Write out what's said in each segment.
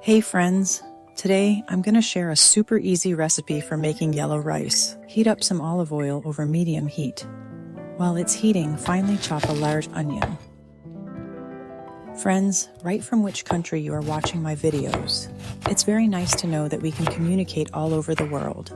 Hey friends! Today I'm going to share a super easy recipe for making yellow rice. Heat up some olive oil over medium heat. While it's heating, finely chop a large onion. Friends, write from which country you are watching my videos. It's very nice to know that we can communicate all over the world.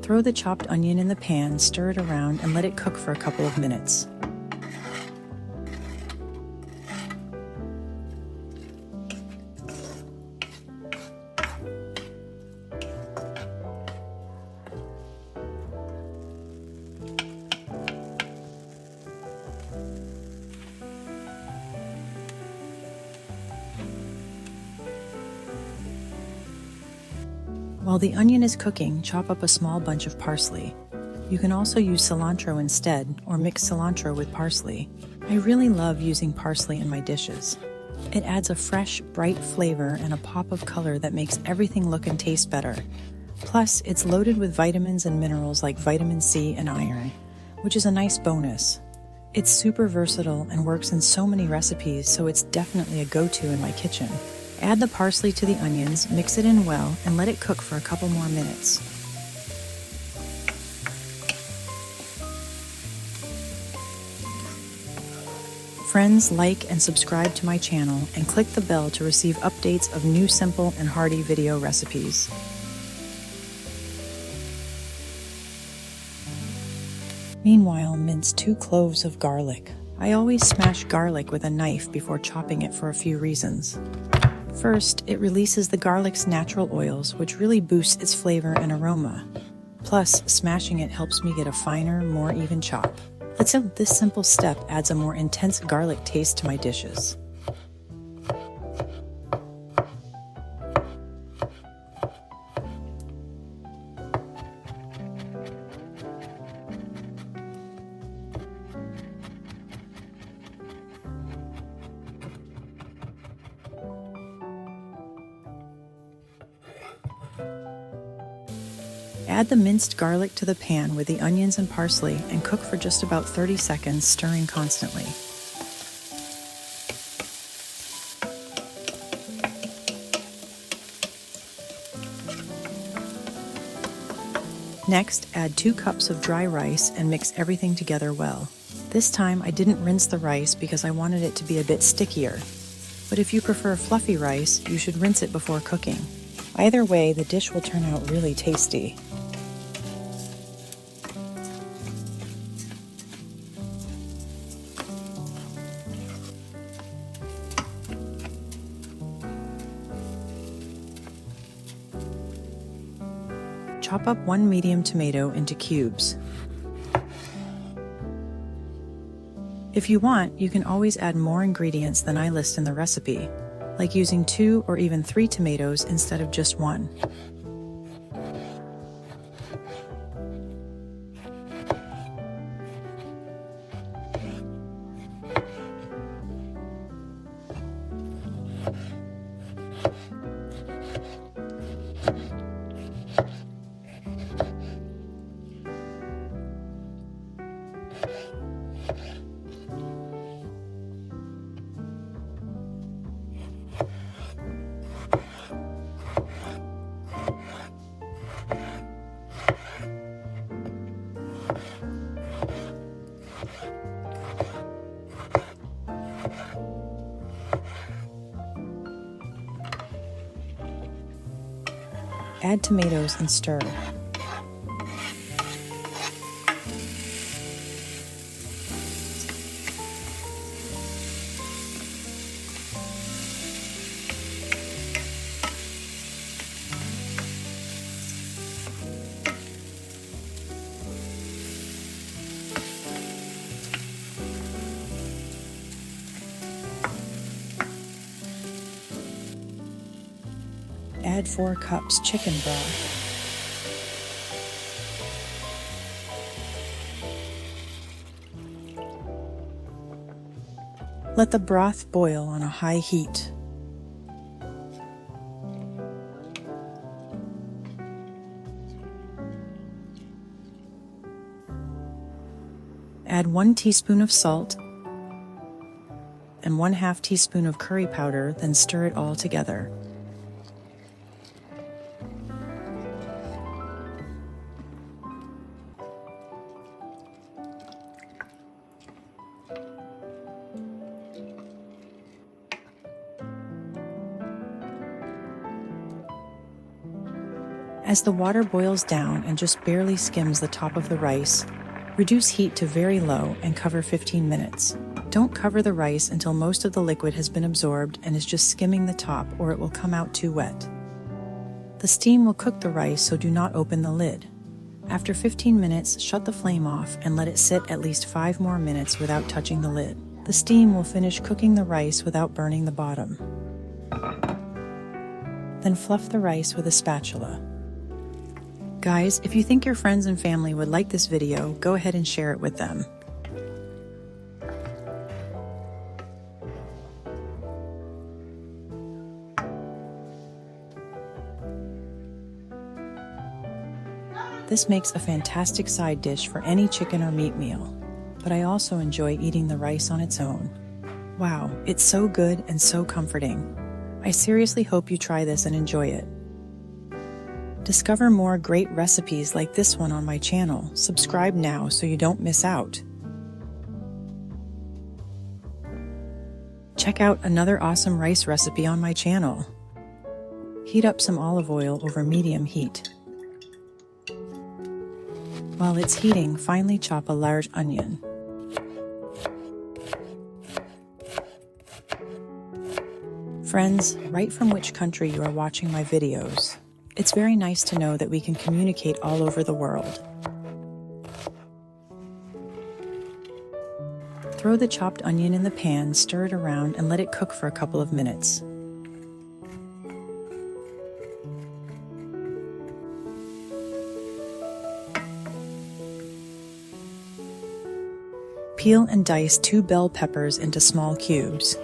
Throw the chopped onion in the pan, stir it around, and let it cook for a couple of minutes. While the onion is cooking, chop up a small bunch of parsley. You can also use cilantro instead, or mix cilantro with parsley. I really love using parsley in my dishes. It adds a fresh, bright flavor and a pop of color that makes everything look and taste better. Plus, it's loaded with vitamins and minerals like vitamin C and iron, which is a nice bonus. It's super versatile and works in so many recipes, so it's definitely a go-to in my kitchen. Add the parsley to the onions, mix it in well, and let it cook for a couple more minutes. Friends, like and subscribe to my channel and click the bell to receive updates of new simple and hearty video recipes. Meanwhile, mince 2 cloves of garlic. I always smash garlic with a knife before chopping it for a few reasons. First, it releases the garlic's natural oils, which really boosts its flavor and aroma. Plus, smashing it helps me get a finer, more even chop. This simple step adds a more intense garlic taste to my dishes. Add the minced garlic to the pan with the onions and parsley and cook for just about 30 seconds, stirring constantly. Next, add 2 cups of dry rice and mix everything together well. This time I didn't rinse the rice because I wanted it to be a bit stickier. But if you prefer fluffy rice, you should rinse it before cooking. Either way, the dish will turn out really tasty. Chop up 1 medium tomato into cubes. If you want, you can always add more ingredients than I list in the recipe, like using 2 or even 3 tomatoes instead of just 1. Add tomatoes and stir. Add 4 cups chicken broth. Let the broth boil on a high heat. Add 1 teaspoon of salt and 1/2 teaspoon of curry powder, then stir it all together. As the water boils down and just barely skims the top of the rice, reduce heat to very low and cover 15 minutes. Don't cover the rice until most of the liquid has been absorbed and is just skimming the top, or it will come out too wet. The steam will cook the rice, so do not open the lid. After 15 minutes, shut the flame off and let it sit at least 5 more minutes without touching the lid. The steam will finish cooking the rice without burning the bottom. Then fluff the rice with a spatula. Guys, if you think your friends and family would like this video, go ahead and share it with them. This makes a fantastic side dish for any chicken or meat meal, but I also enjoy eating the rice on its own. Wow, it's so good and so comforting. I seriously hope you try this and enjoy it. Discover more great recipes like this one on my channel. Subscribe now so you don't miss out. Check out another awesome rice recipe on my channel. Heat up some olive oil over medium heat. While it's heating, finely chop a large onion. Friends, write from which country you are watching my videos. It's very nice to know that we can communicate all over the world. Throw the chopped onion in the pan, stir it around, and let it cook for a couple of minutes. Peel and dice 2 bell peppers into small cubes.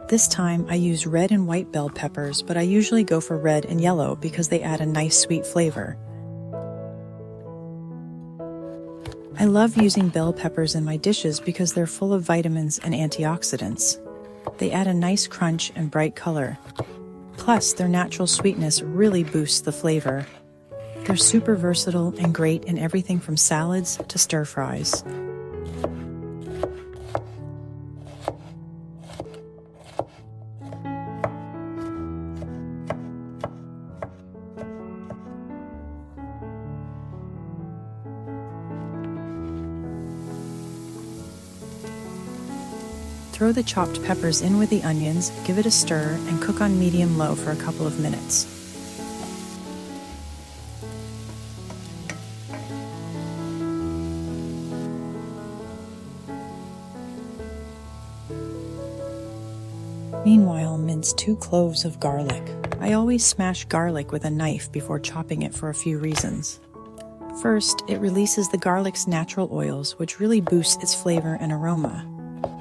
This time I use red and white bell peppers, but I usually go for red and yellow because they add a nice sweet flavor. I love using bell peppers in my dishes because they're full of vitamins and antioxidants. They add a nice crunch and bright color. Plus, their natural sweetness really boosts the flavor. They're super versatile and great in everything from salads to stir fries. Throw the chopped peppers in with the onions, give it a stir, and cook on medium-low for a couple of minutes. Meanwhile, mince 2 cloves of garlic. I always smash garlic with a knife before chopping it for a few reasons. First, it releases the garlic's natural oils, which really boosts its flavor and aroma.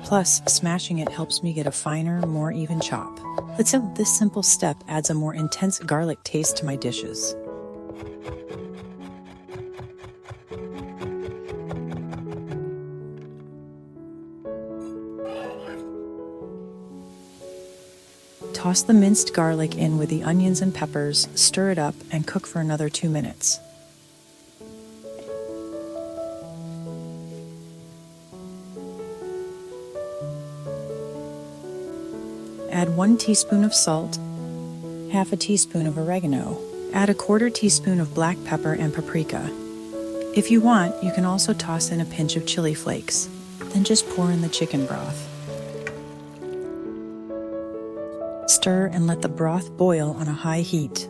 Plus, smashing it helps me get a finer, more even chop. This simple step adds a more intense garlic taste to my dishes. Toss the minced garlic in with the onions and peppers, stir it up, and cook for another 2 minutes. Add 1 teaspoon of salt, 1/2 teaspoon of oregano. Add 1/4 teaspoon of black pepper and paprika. If you want, you can also toss in a pinch of chili flakes. Then just pour in the chicken broth. Stir and let the broth boil on a high heat.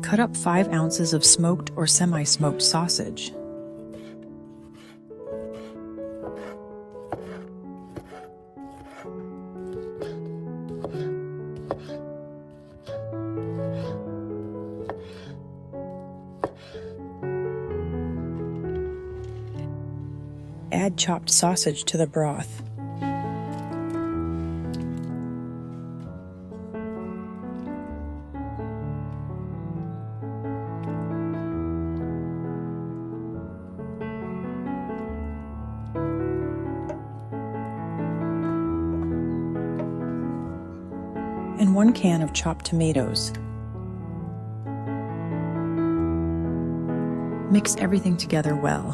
Cut up 5 ounces of smoked or semi-smoked sausage. Add chopped sausage to the broth. 1 can of chopped tomatoes. Mix everything together well.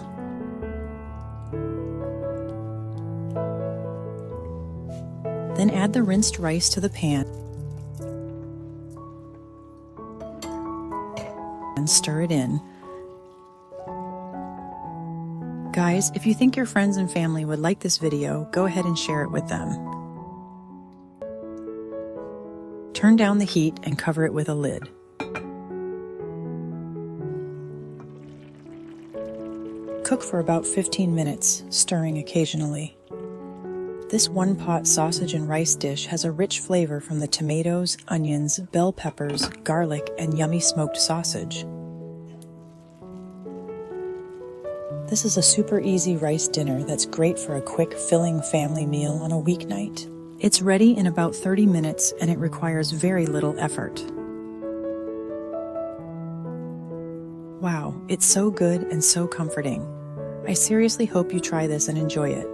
Then add the rinsed rice to the pan and stir it in. Guys, if you think your friends and family would like this video, go ahead and share it with them. Turn down the heat and cover it with a lid. Cook for about 15 minutes, stirring occasionally. This one-pot sausage and rice dish has a rich flavor from the tomatoes, onions, bell peppers, garlic, and yummy smoked sausage. This is a super easy rice dinner that's great for a quick, filling family meal on a weeknight. It's ready in about 30 minutes and it requires very little effort. Wow, it's so good and so comforting. I seriously hope you try this and enjoy it.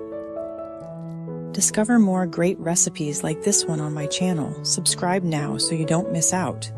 Discover more great recipes like this one on my channel. Subscribe now so you don't miss out.